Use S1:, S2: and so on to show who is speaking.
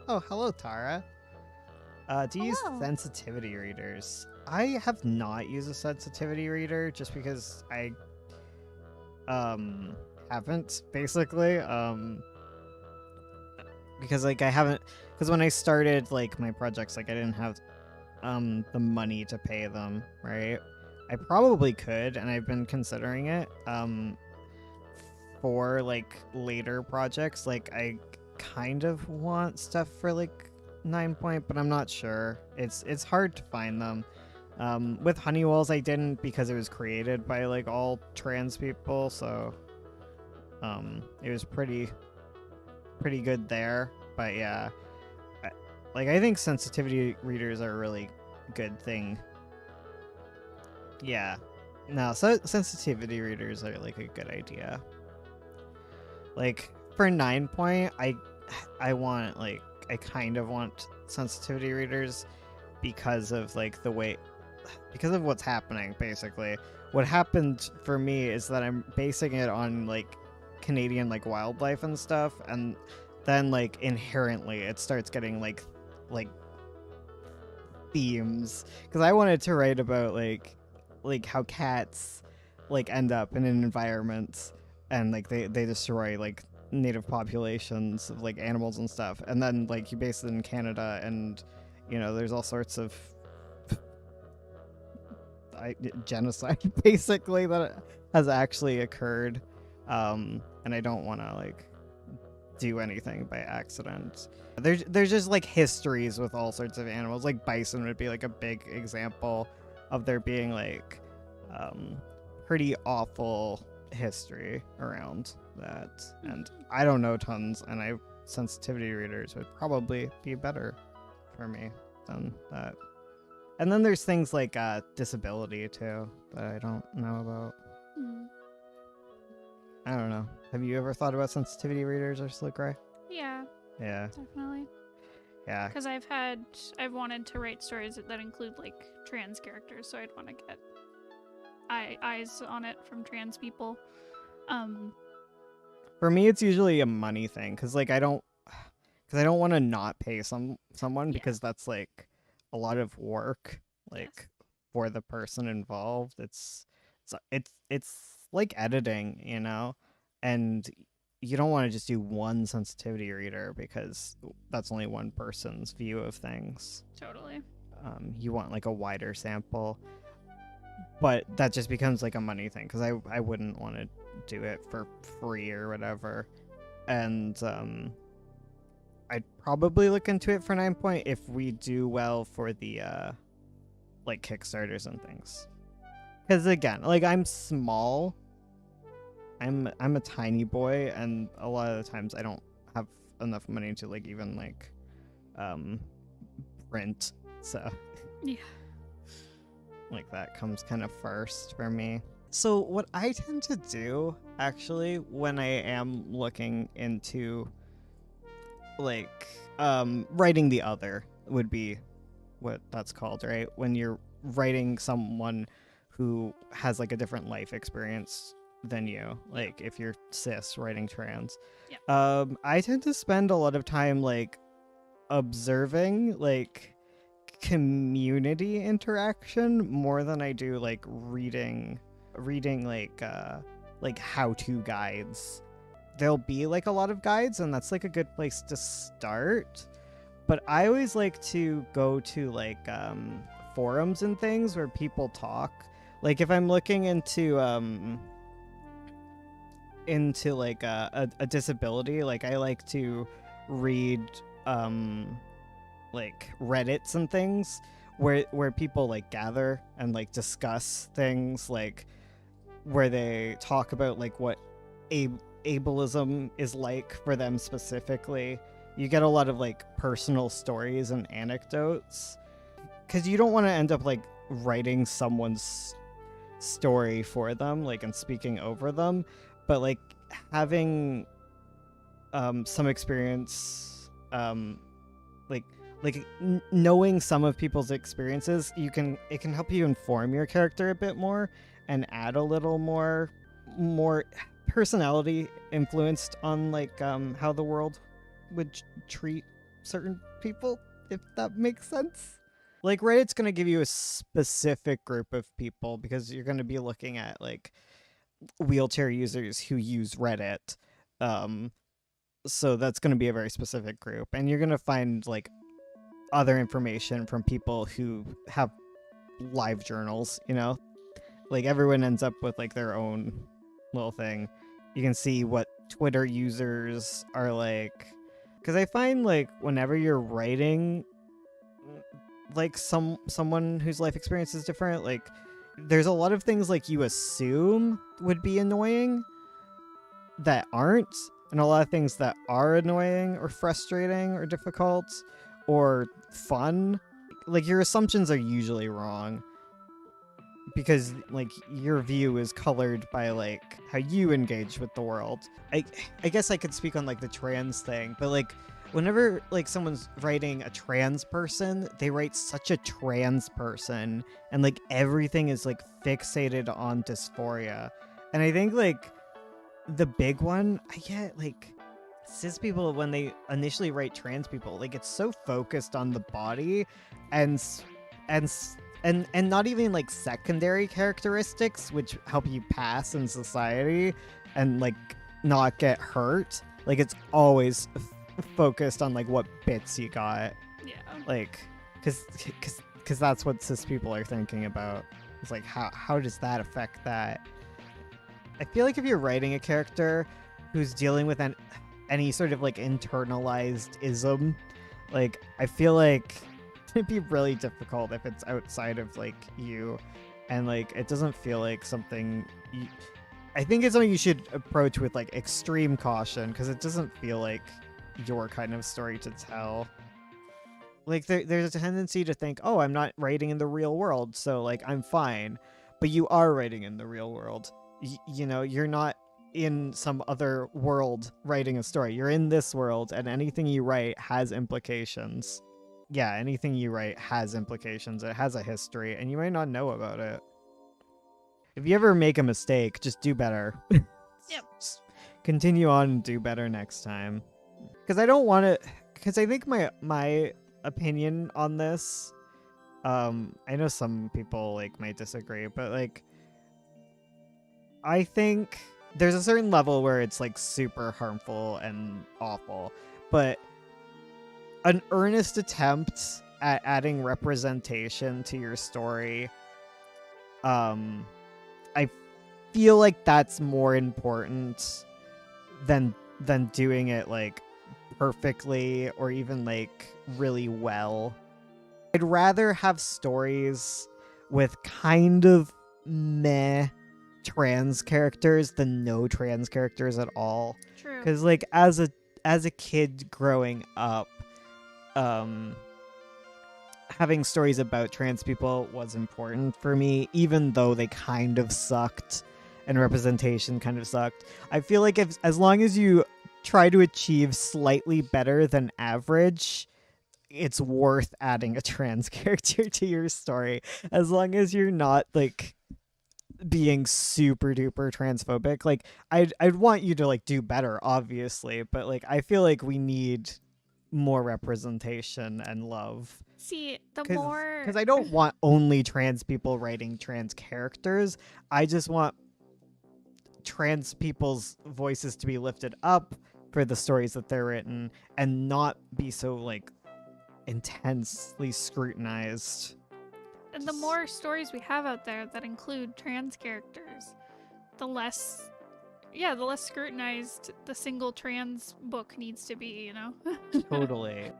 S1: Oh, hello, Tara. Do you use
S2: Hello.
S1: sensitivity readers? I have not used a sensitivity reader just because I haven't basically because like I haven't because when I started like my projects like I didn't have the money to pay them, right? I probably could and I've been considering it for like later projects. Like I kind of want stuff for like 9 point, but I'm not sure. It's hard to find them. With Honeywells, I didn't because it was created by like all trans people, so it was pretty good there. But yeah, I, like I think sensitivity readers are a really good thing. Yeah, no, so sensitivity readers are like a good idea. Like for 9 point, I want like I kind of want sensitivity readers because of like the way because of what's happening basically. What happened for me is that I'm basing it on like Canadian like wildlife and stuff, and then like inherently it starts getting like themes because I wanted to write about like how cats like end up in an environment and like they destroy like native populations of like animals and stuff, and then like you base it in Canada, and you know there's all sorts of genocide basically that has actually occurred, and I don't want to like do anything by accident. There's just like histories with all sorts of animals. Like bison would be like a big example of there being like um, pretty awful history around that. And I don't know tons, and I sensitivity readers would probably be better for me than that. And then there's things like disability too that I don't know about.
S2: Mm.
S1: I don't know. Have you ever thought about sensitivity readers or Slick Ray?
S2: Yeah,
S1: Yeah,
S2: definitely.
S1: yeah.
S2: Because I've wanted to write stories that include like trans characters, so I'd want to get eyes on it from trans people. Um,
S1: For me, it's usually a money thing because like because I don't want to not pay someone
S2: yeah,
S1: because that's like a lot of work
S2: yes,
S1: like for the person involved. It's like editing, you know, and you don't want to just do one sensitivity reader because that's only one person's view of things.
S2: totally.
S1: You want like a wider sample, but that just becomes like a money thing because I wouldn't want to do it for free or whatever, and I'd probably look into it for 9 point if we do well for the like Kickstarters and things. Because again, like I'm small, I'm a tiny boy, and a lot of the times I don't have enough money to like even like um rent. So
S2: Yeah.
S1: like that comes kind of first for me. So what I tend to do actually when I am looking into like writing the other would be what that's called, right? When you're writing someone who has like a different life experience than you,
S2: Yeah.
S1: like if you're cis writing trans.
S2: Yeah.
S1: I tend to spend a lot of time like observing like community interaction more than I do like reading like how-to guides. There'll be like a lot of guides, and that's like a good place to start, but I always like to go to like forums and things where people talk. Like if I'm looking into like a disability, like I like to read um like Reddits and things where people like gather and like discuss things, like where they talk about like what ableism is like for them specifically. You get a lot of like personal stories and anecdotes because you don't want to end up like writing someone's story for them, like, and speaking over them, but like having some experience, like knowing some of people's experiences, it can help you inform your character a bit more and add a little more personality influenced on like how the world would treat certain people, if that makes sense. Like Reddit's going to give you a specific group of people because you're going to be looking at like wheelchair users who use Reddit. So that's going to be a very specific group, and you're going to find like other information from people who have live journals, you know? Like everyone ends up with like their own little thing. You can see what Twitter users are like, cuz I find like whenever you're writing like someone whose life experience is different, like there's a lot of things like you assume would be annoying that aren't, and a lot of things that are annoying or frustrating or difficult or fun. Like your assumptions are usually wrong because like your view is colored by like how you engage with the world. I guess I could speak on like the trans thing, but like whenever like someone's writing a trans person, they write such a trans person, and like everything is like fixated on dysphoria. And I think like the big one I get, like cis people, when they initially write trans people, like it's so focused on the body and and not even like secondary characteristics which help you pass in society and like not get hurt. Like it's always focused on like what bits you got.
S2: Yeah.
S1: Like because that's what cis people are thinking about. It's like how does that affect that? I feel like if you're writing a character who's dealing with any sort of like internalized ism, like I feel like it'd be really difficult if it's outside of like you, and like it doesn't feel like something I think it's something you should approach with like extreme caution, because it doesn't feel like your kind of story to tell. Like there's a tendency to think, oh, I'm not writing in the real world, so like I'm fine. But you are writing in the real world. You know, you're not in some other world writing a story. You're in this world, and anything you write has implications. Yeah, anything you write has implications. It has a history, and you might not know about it. If you ever make a mistake, just do better.
S2: Yep.
S1: Continue on and do better next time. Because I don't want to. Because I think my opinion on this, I know some people like might disagree, but like I think there's a certain level where it's like super harmful and awful, but an earnest attempt at adding representation to your story, I feel like that's more important than doing it like perfectly or even like really well. I'd rather have stories with kind of meh trans characters than no trans characters at all.
S2: True.
S1: Because like as a kid growing up, having stories about trans people was important for me, even though they kind of sucked and representation kind of sucked. I feel like as long as you try to achieve slightly better than average, it's worth adding a trans character to your story, as long as you're not like being super duper transphobic. Like I'd want you to like do better, obviously, but like I feel like we need more representation and love.
S2: See, the more
S1: Because I don't want only trans people writing trans characters. I just want trans people's voices to be lifted up for the stories that they're written and not be so like intensely scrutinized.
S2: and the more stories we have out there that include trans characters, the less scrutinized the single trans book needs to be, you know?
S1: Totally.